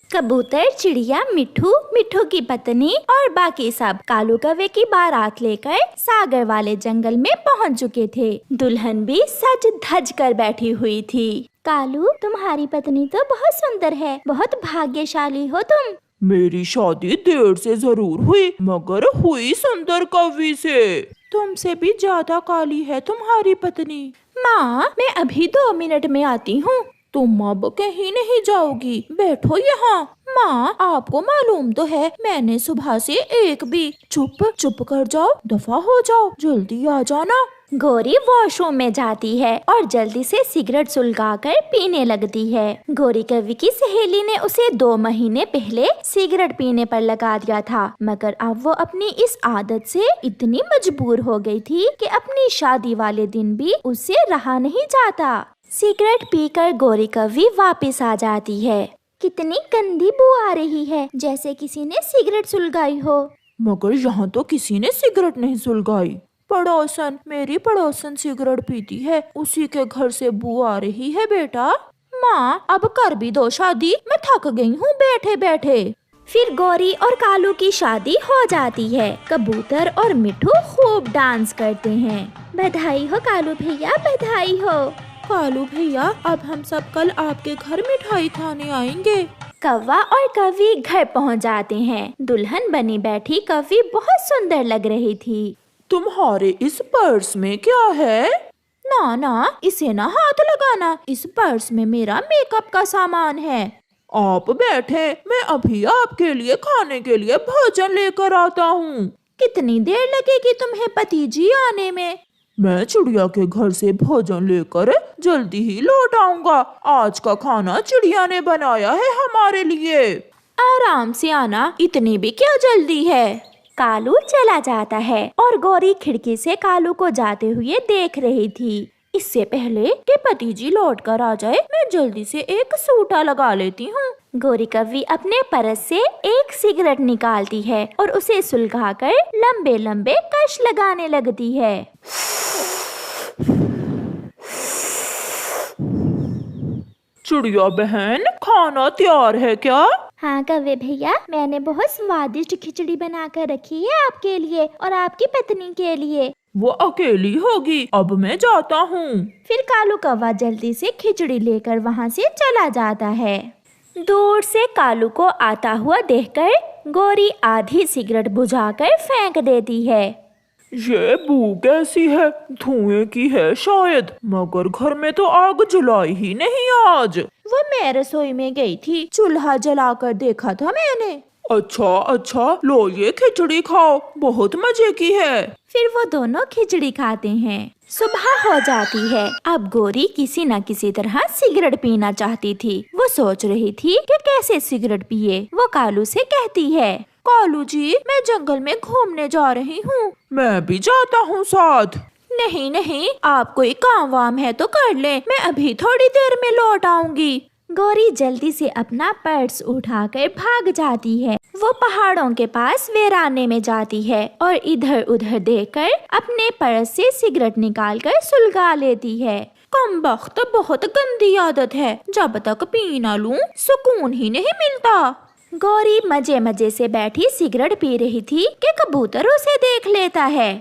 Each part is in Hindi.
कबूतर, चिड़िया, मिट्ठू, मिट्ठू की पत्नी और बाकी सब कालू कौवे की बारात लेकर सागर वाले जंगल में पहुंच चुके थे। दुल्हन भी सज धज कर बैठी हुई थी। कालू, तुम्हारी पत्नी तो बहुत सुंदर है, बहुत भाग्यशाली हो तुम। मेरी शादी देर से जरूर हुई, मगर हुई सुंदर कवि से। तुमसे भी ज्यादा काली है तुम्हारी पत्नी। माँ, मैं अभी 2 मिनट में आती हूँ। तुम अब कहीं नहीं जाओगी, बैठो यहाँ। माँ, आपको मालूम तो है मैंने सुबह से एक भी। चुप कर जाओ, दफा हो जाओ, जल्दी आ जाना। गौरी वॉशरूम में जाती है और जल्दी से सिगरेट सुलगाकर पीने लगती है। गौरी कवि की सहेली ने उसे 2 महीने पहले सिगरेट पीने पर लगा दिया था, मगर अब वो अपनी इस आदत से इतनी मजबूर हो गई थी कि अपनी शादी वाले दिन भी उससे रहा नहीं जाता। सिगरेट पीकर गौरी कवि वापस आ जाती है। कितनी गंदी बू आ रही है, जैसे किसी ने सिगरेट सुलगाई हो। मगर यहाँ तो किसी ने सिगरेट नहीं सुलगाई। मेरी पड़ोसन सिगरेट पीती है, उसी के घर से बू आ रही है बेटा। माँ, अब कर भी दो शादी, मैं थक गई हूँ बैठे बैठे। फिर गौरी और कालू की शादी हो जाती है। कबूतर और मिट्ठू खूब डांस करते हैं। बधाई हो कालू भैया, बधाई हो। कालू भैया, अब हम सब कल आपके घर मिठाई खाने आएंगे। कौवा और कवि घर पहुँच जाते हैं। दुल्हन बनी बैठी कवि बहुत सुंदर लग रही थी। तुम्हारे इस पर्स में क्या है? ना, इसे ना हाथ लगाना, इस पर्स में मेरा मेकअप का सामान है। आप बैठे, मैं अभी आपके लिए खाने के लिए भोजन लेकर आता हूँ। कितनी देर लगेगी तुम्हें पति जी आने में? मैं चिड़िया के घर से भोजन लेकर जल्दी ही लौट आऊंगा। आज का खाना चिड़िया ने बनाया है हमारे लिए। आराम से आना, इतनी भी क्या जल्दी है। कालू चला जाता है और गौरी खिड़की से कालू को जाते हुए देख रही थी। इससे पहले कि पति जी लौट कर आ जाए, मैं जल्दी से एक सूटा लगा लेती हूँ। गौरी कवि अपने परस से एक सिगरेट निकालती है और उसे सुलगाकर लंबे लंबे कश लगाने लगती है। चिड़िया बहन, खाना तैयार है क्या? हाँ कौवे भैया, मैंने बहुत स्वादिष्ट खिचड़ी बना कर रखी है आपके लिए और आपकी पत्नी के लिए। वो अकेली होगी, अब मैं जाता हूँ। फिर कालू कौवा जल्दी से खिचड़ी लेकर वहाँ से चला जाता है। दूर से कालू को आता हुआ देखकर गौरी आधी सिगरेट बुझाकर फेंक देती है। ये बू कैसी है? धुएं की है शायद, मगर घर में तो आग जलाई ही नहीं आज। वो मैं रसोई में गई थी, चूल्हा जलाकर देखा था मैंने। अच्छा, लो ये खिचड़ी खाओ, बहुत मजे की है। फिर वो दोनों खिचड़ी खाते हैं। सुबह हो जाती है। अब गौरी किसी न किसी तरह सिगरेट पीना चाहती थी। वो सोच रही थी कि कैसे सिगरेट पिए। वो कालू से कहती है, कालू जी, मैं जंगल में घूमने जा रही हूँ। मैं भी जाता हूँ साथ। नहीं, आप कोई काम वाम है तो कर ले, मैं अभी थोड़ी देर में लौट आऊंगी। गौरी जल्दी से अपना पर्स उठाकर भाग जाती है। वो पहाड़ों के पास वीराने में जाती है और इधर उधर देखकर अपने पर्स से सिगरेट निकालकर सुलगा लेती है। कमबख्त, बहुत गंदी आदत है, जब तक पी ना लूं सुकून ही नहीं मिलता। गौरी मजे मजे से बैठी सिगरेट पी रही थी कि कबूतर उसे देख लेता है।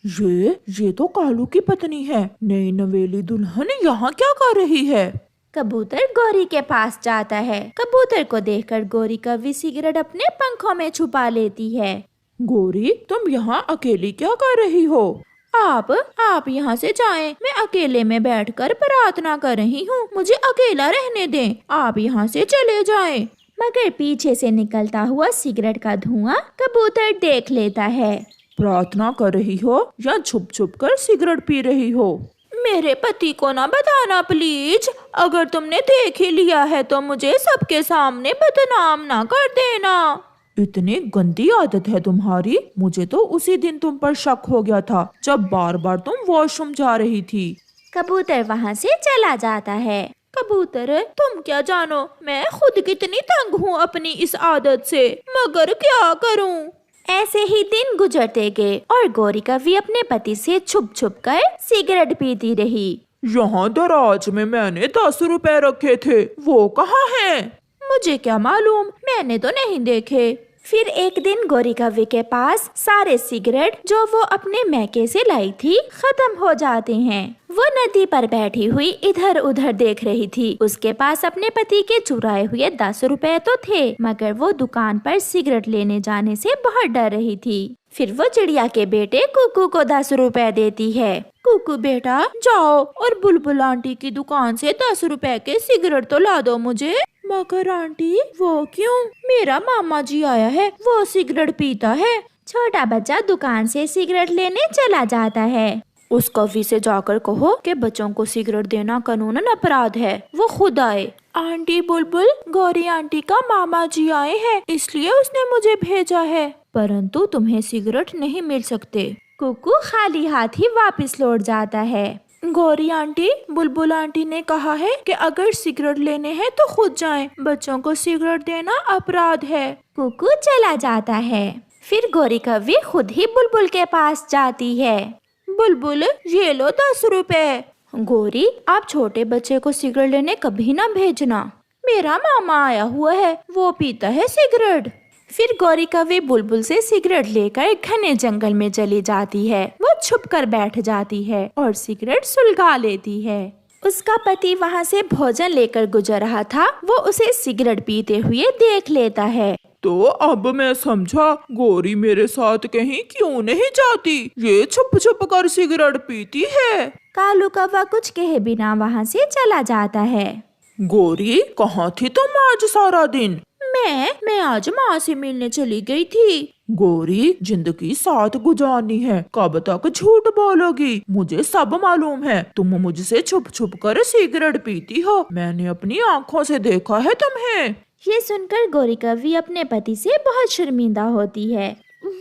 ये तो कालू की पत्नी है। नई नवेली दुल्हन यहाँ क्या कर रही है? कबूतर गौरी के पास जाता है। कबूतर को देखकर गौरी कवि सिगरेट अपने पंखों में छुपा लेती है। गौरी, तुम यहाँ अकेली क्या कर रही हो? आप यहाँ से जाएं, मैं अकेले में बैठकर प्रार्थना कर रही हूँ, मुझे अकेला रहने दें, आप यहाँ से चले जाएं। मगर पीछे से निकलता हुआ सिगरेट का धुआं कबूतर देख लेता है। प्रार्थना कर रही हो या छुप छुप कर सिगरेट पी रही हो? मेरे पति को ना बताना प्लीज, अगर तुमने देख ही लिया है तो मुझे सबके सामने बदनाम ना कर देना। इतनी गंदी आदत है तुम्हारी, मुझे तो उसी दिन तुम पर शक हो गया था जब बार बार तुम वॉशरूम जा रही थी। कबूतर वहाँ से चला जाता है। कबूतर, तुम क्या जानो मैं खुद कितनी तंग हूँ अपनी इस आदत से, मगर क्या करूँ। ऐसे ही दिन गुजरते गए और गौरी कवि अपने पति से छुप छुप कर सिगरेट पीती रही। यहाँ दराज में मैंने 10 रुपए रखे थे, वो कहाँ हैं? मुझे क्या मालूम, मैंने तो नहीं देखे। फिर एक दिन गोरी कौवे के पास सारे सिगरेट जो वो अपने मैके से लाई थी खत्म हो जाते हैं। वो नदी पर बैठी हुई इधर उधर देख रही थी। उसके पास अपने पति के चुराए हुए 10 रुपए तो थे, मगर वो दुकान पर सिगरेट लेने जाने से बहुत डर रही थी। फिर वो चिड़िया के बेटे कुकू को 10 रुपए देती है। कुकू बेटा, जाओ और बुलबुल आंटी की दुकान से 10 रुपए के सिगरेट तो ला दो मुझे। मगर आंटी, वो क्यों? मेरा मामा जी आया है, वो सिगरेट पीता है। छोटा बच्चा दुकान से सिगरेट लेने चला जाता है। उस कौवी से जाकर कहो कि बच्चों को सिगरेट देना कानूनन अपराध है, वो खुद आए। आंटी बुलबुल, गौरी आंटी का मामा जी आए हैं, इसलिए उसने मुझे भेजा है, परंतु तुम्हें सिगरेट नहीं मिल सकते। कुकू खाली हाथ ही वापस लौट जाता है। गौरी आंटी, बुलबुल आंटी ने कहा है कि अगर सिगरेट लेने हैं तो खुद जाएं, बच्चों को सिगरेट देना अपराध है। कुकू चला जाता है। फिर गौरी कौवी खुद ही बुलबुल के पास जाती है। बुलबुल, ये लो 10 रुपए। गोरी, आप छोटे बच्चे को सिगरेट लेने कभी ना भेजना। मेरा मामा आया हुआ है, वो पीता है सिगरेट। फिर गौरी कौवी बुलबुल से सिगरेट लेकर घने जंगल में चली जाती है। वो छुप कर बैठ जाती है और सिगरेट सुलगा लेती है। उसका पति वहाँ से भोजन लेकर गुजर रहा था। वो उसे सिगरेट पीते हुए देख लेता है। तो अब मैं समझा, गौरी मेरे साथ कहीं क्यों नहीं जाती, ये छुप छुप कर सिगरेट पीती है। कालू कौवा कुछ कहे बिना वहाँ से चला जाता है। गौरी, कहाँ थी तुम आज सारा दिन? मैं आज माँ से मिलने चली गई थी। गौरी, जिंदगी साथ गुजारनी है, कब तक झूठ बोलोगी? मुझे सब मालूम है, तुम मुझसे छुप छुप कर सिगरेट पीती हो, मैंने अपनी आँखों से देखा है तुम्हें। ये सुनकर गौरी कौवी अपने पति से बहुत शर्मिंदा होती है।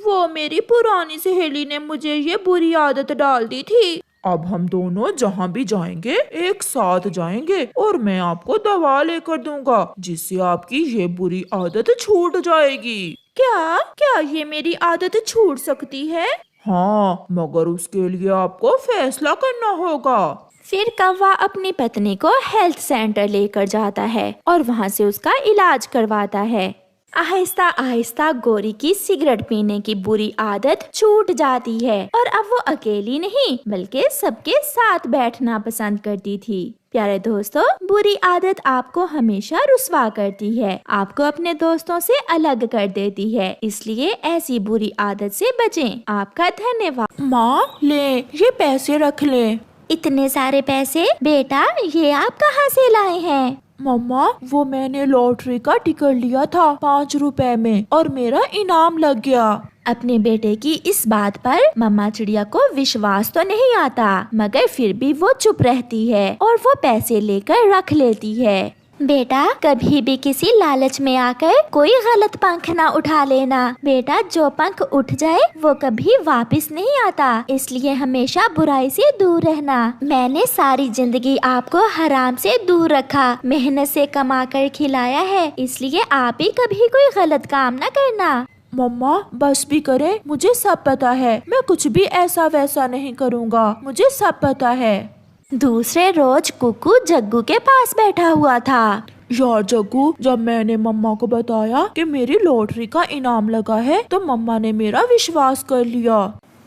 वो मेरी पुरानी सहेली ने मुझे ये बुरी आदत डाल दी थी। अब हम दोनों जहाँ भी जाएंगे एक साथ जाएंगे और मैं आपको दवा लेकर दूंगा, जिससे आपकी ये बुरी आदत छूट जाएगी। क्या ये मेरी आदत छूट सकती है? हाँ, मगर उसके लिए आपको फैसला करना होगा। फिर कौवा अपनी पत्नी को हेल्थ सेंटर लेकर जाता है और वहाँ से उसका इलाज करवाता है। आहिस्ता आहिस्ता गौरी की सिगरेट पीने की बुरी आदत छूट जाती है और अब वो अकेली नहीं बल्कि सबके साथ बैठना पसंद करती थी। प्यारे दोस्तों, बुरी आदत आपको हमेशा रुस्वा करती है, आपको अपने दोस्तों से अलग कर देती है, इसलिए ऐसी बुरी आदत से बचें। आपका धन्यवाद। माँ, ले ये पैसे रख ले। इतने सारे पैसे? बेटा, ये आप कहाँ से लाए हैं? मम्मा, वो मैंने लॉटरी का टिकट लिया था 5 रुपए में और मेरा इनाम लग गया। अपने बेटे की इस बात पर मम्मा चिड़िया को विश्वास तो नहीं आता, मगर फिर भी वो चुप रहती है और वो पैसे लेकर रख लेती है। बेटा, कभी भी किसी लालच में आकर कोई गलत पंख ना उठा लेना। बेटा, जो पंख उठ जाए वो कभी वापस नहीं आता, इसलिए हमेशा बुराई से दूर रहना। मैंने सारी जिंदगी आपको हराम से दूर रखा, मेहनत से कमा कर खिलाया है, इसलिए आप ही कभी कोई गलत काम न करना। मम्मा, बस भी करे, मुझे सब पता है, मैं कुछ भी ऐसा वैसा नहीं करूँगा, मुझे सब पता है। दूसरे रोज कुकू जग्गू के पास बैठा हुआ था। यार जग्गू, जब मैंने मम्मा को बताया कि मेरी लॉटरी का इनाम लगा है तो मम्मा ने मेरा विश्वास कर लिया।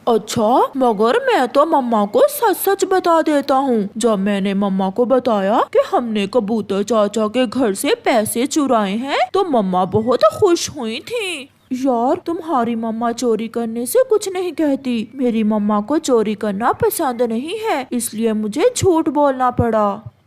अच्छा, मगर मैं तो मम्मा को सच सच बता देता हूँ। जब मैंने मम्मा को बताया कि हमने कबूतर चाचा के घर से पैसे चुराए हैं तो मम्मा बहुत खुश हुई थी। यार, तुम्हारी मम्मा चोरी करने से कुछ नहीं कहती, मेरी मम्मा को चोरी करना पसंद नहीं है, इसलिए मुझे झूठ बोलना पड़ा।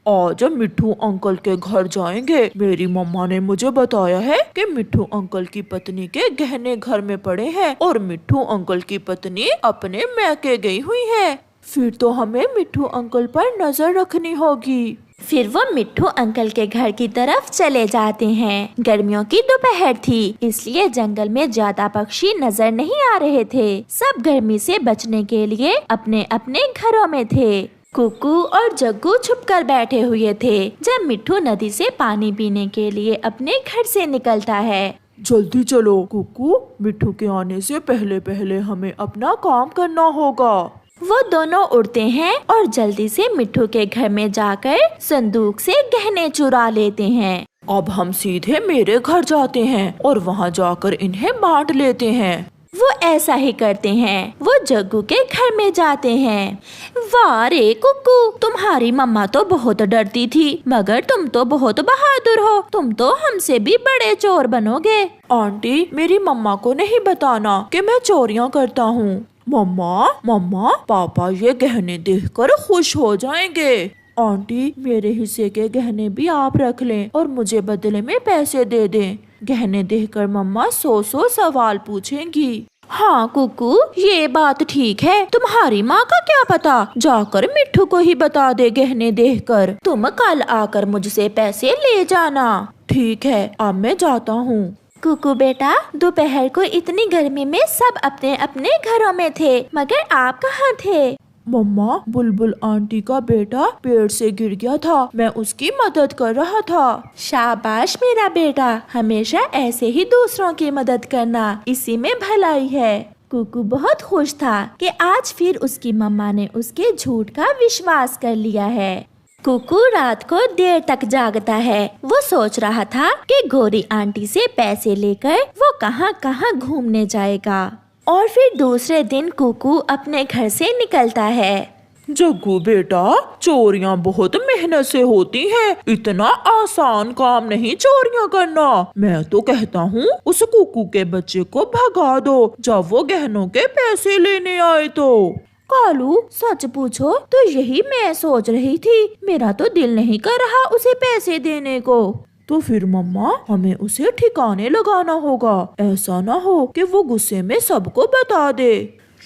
आज मिट्ठू अंकल के घर जाएंगे। मेरी मम्मा ने मुझे बताया है कि मिट्ठू अंकल की पत्नी के गहने घर में पड़े हैं और मिट्ठू अंकल की पत्नी अपने मैके गई हुई है। फिर तो हमें मिट्ठू अंकल पर नजर रखनी होगी। फिर वो मिट्ठू अंकल के घर की तरफ चले जाते हैं। गर्मियों की दोपहर थी, इसलिए जंगल में ज्यादा पक्षी नजर नहीं आ रहे थे। सब गर्मी से बचने के लिए अपने अपने घरों में थे। कुकू और जग्गू छुपकर बैठे हुए थे जब मिट्ठू नदी से पानी पीने के लिए अपने घर से निकलता है। जल्दी चलो कुकू, मिट्ठू के आने से पहले पहले हमें अपना काम करना होगा। वो दोनों उड़ते हैं और जल्दी से मिट्ठू के घर में जाकर संदूक से गहने चुरा लेते हैं। अब हम सीधे मेरे घर जाते हैं और वहाँ जाकर इन्हें बांट लेते हैं। वो ऐसा ही करते हैं। वो जग्गू के घर में जाते हैं। वाह रे कुक्कू, तुम्हारी मम्मा तो बहुत डरती थी, मगर तुम तो बहुत बहादुर हो। तुम तो हमसे भी बड़े चोर बनोगे। आंटी, मेरी मम्मा को नहीं बताना कि मैं चोरियाँ करता हूँ। मम्मा मम्मा, पापा ये गहने देखकर खुश हो जाएंगे। आंटी, मेरे हिस्से के गहने भी आप रख लें और मुझे बदले में पैसे दे दें। गहने देखकर मम्मा 100 सवाल पूछेंगी। हाँ कुक्कू, ये बात ठीक है। तुम्हारी माँ का क्या पता, जाकर मिट्ठू को ही बता दे गहने देखकर। तुम कल आकर मुझसे पैसे ले जाना। ठीक है, अब मैं जाता हूँ। कुक्कू बेटा, दोपहर को इतनी गर्मी में सब अपने अपने घरों में थे, मगर आप कहाँ थे? मम्मा, बुलबुल आंटी का बेटा पेड़ से गिर गया था, मैं उसकी मदद कर रहा था। शाबाश मेरा बेटा, हमेशा ऐसे ही दूसरों की मदद करना, इसी में भलाई है। कुक्कू बहुत खुश था कि आज फिर उसकी मम्मा ने उसके झूठ का विश्वास कर लिया है। कुक्कू रात को देर तक जागता है। वो सोच रहा था कि गोरी आंटी से पैसे लेकर वो कहाँ कहाँ घूमने जाएगा। और फिर दूसरे दिन कुक्कू अपने घर से निकलता है। जग्गू बेटा, चोरियाँ बहुत मेहनत से होती हैं, इतना आसान काम नहीं चोरियाँ करना। मैं तो कहता हूँ उस कुक्कू के बच्चे को भगा दो जब वो गहनों के पैसे लेने आए तो। कालू, सच पूछो तो यही मैं सोच रही थी। मेरा तो दिल नहीं कर रहा उसे पैसे देने को। तो फिर मम्मा, हमें उसे ठिकाने लगाना होगा। ऐसा ना हो कि वो गुस्से में सबको बता दे।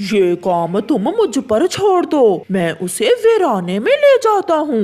ये काम तुम मुझ पर छोड़ दो, मैं उसे वीराने में ले जाता हूँ।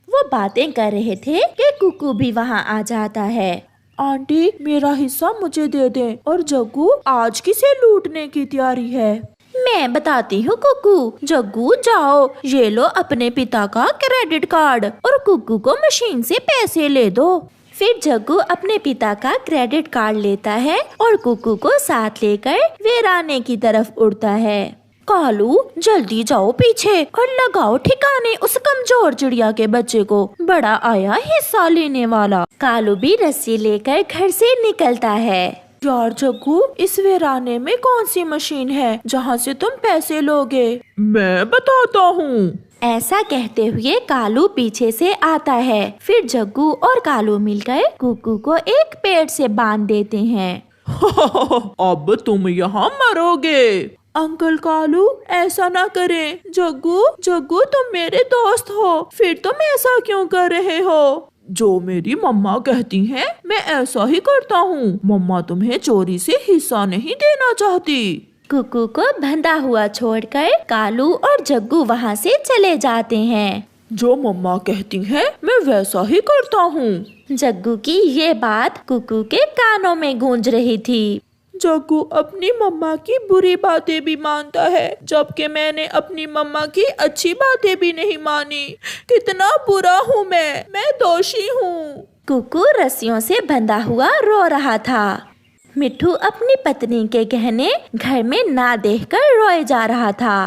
वो बातें कर रहे थे कि कुक्कू भी वहाँ आ जाता है। आंटी, मेरा हिस्सा मुझे दे दें। और जग्गू आज किसे लूटने की तैयारी है? मैं बताती हूँ कुक्कू। जग्गू जाओ, ये लो अपने पिता का क्रेडिट कार्ड और कुक्कू को मशीन से पैसे ले दो। फिर जग्गू अपने पिता का क्रेडिट कार्ड लेता है और कुक्कू को साथ लेकर वीराने की तरफ उड़ता है। कालू, जल्दी जाओ पीछे और लगाओ ठिकाने उस कमजोर चिड़िया के बच्चे को। बड़ा आया हिस्सा लेने वाला। कालू भी रस्सी लेकर घर से निकलता है। यार जग्गू, इस वीराने में कौन सी मशीन है जहाँ से तुम पैसे लोगे? मैं बताता हूँ। ऐसा कहते हुए कालू पीछे से आता है। फिर जग्गू और कालू मिलकर कुक्कू को एक पेड़ से बांध देते हैं। अब तुम यहाँ मरोगे। अंकल कालू, ऐसा ना करें। जग्गू जग्गू, तुम मेरे दोस्त हो, फिर तुम ऐसा क्यों कर रहे हो? जो मेरी मम्मा कहती हैं, मैं ऐसा ही करता हूँ। मम्मा तुम्हें चोरी से हिस्सा नहीं देना चाहती। कुक्कू को बंधा हुआ छोड़कर कालू और जग्गू वहाँ से चले जाते हैं। जो मम्मा कहती हैं, मैं वैसा ही करता हूँ। जग्गू की ये बात कुक्कू के कानों में गूंज रही थी। जग्गू अपनी मम्मा की बुरी बातें भी मानता है, जबकि मैंने अपनी मम्मा की अच्छी बातें भी नहीं मानी। कितना बुरा हूँ मैं दोषी हूँ। कुक्कू रस्सियों से बंधा हुआ रो रहा था। मिट्ठू अपनी पत्नी के गहने घर में ना देखकर रोए जा रहा था।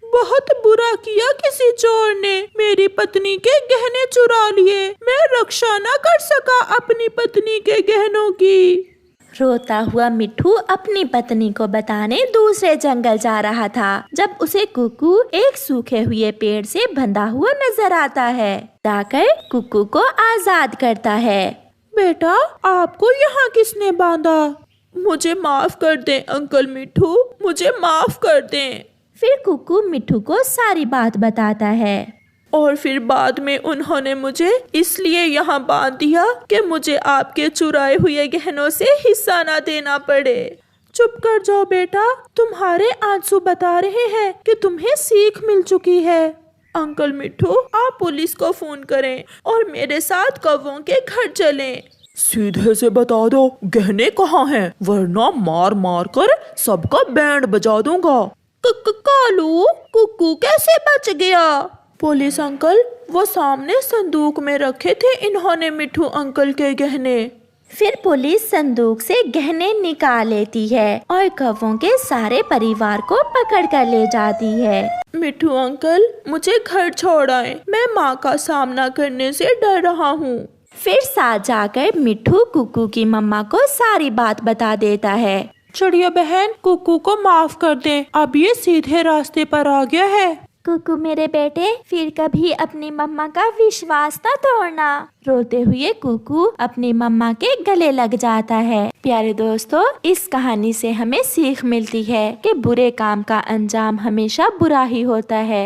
बहुत बुरा किया किसी चोर ने, मेरी पत्नी के गहने चुरा लिए। मैं रक्षा न कर सका अपनी पत्नी के गहनों की। रोता हुआ मिट्ठू अपनी पत्नी को बताने दूसरे जंगल जा रहा था, जब उसे कुक्कू एक सूखे हुए पेड़ से बंधा हुआ नजर आता है। जाकर कुक्कू को आजाद करता है। बेटा, आपको यहाँ किसने बांधा? मुझे माफ कर दें अंकल मिट्ठू, मुझे माफ कर दें। फिर कुक्कू मिट्ठू को सारी बात बताता है। और फिर बाद में उन्होंने मुझे इसलिए यहाँ बांध दिया कि मुझे आपके चुराए हुए गहनों से हिस्सा ना देना पड़े। चुप कर जाओ बेटा, तुम्हारे आंसू बता रहे हैं कि तुम्हें सीख मिल चुकी है। अंकल मिट्ठू, आप पुलिस को फोन करें और मेरे साथ कौवों के घर चलें। सीधे से बता दो गहने कहाँ हैं, वरना मार मार कर सबका बैंड बजा दूंगा। कालू, कुक्कू कैसे बच गया? पुलिस अंकल, वो सामने संदूक में रखे थे इन्होंने मिट्ठू अंकल के गहने। फिर पुलिस संदूक से गहने निकाल लेती है और कौवों के सारे परिवार को पकड़ कर ले जाती है। मिट्ठू अंकल, मुझे घर छोड़ आए, मैं माँ का सामना करने से डर रहा हूँ। फिर साथ जाकर मिट्ठू कुकू की मम्मा को सारी बात बता देता है। चिड़िया बहन, कुकू को माफ कर दे, अब ये सीधे रास्ते पर आ गया है। कुकू मेरे बेटे, फिर कभी अपनी मम्मा का विश्वास न तोड़ना। रोते हुए कुकू अपनी मम्मा के गले लग जाता है। प्यारे दोस्तों, इस कहानी से हमें सीख मिलती है कि बुरे काम का अंजाम हमेशा बुरा ही होता है।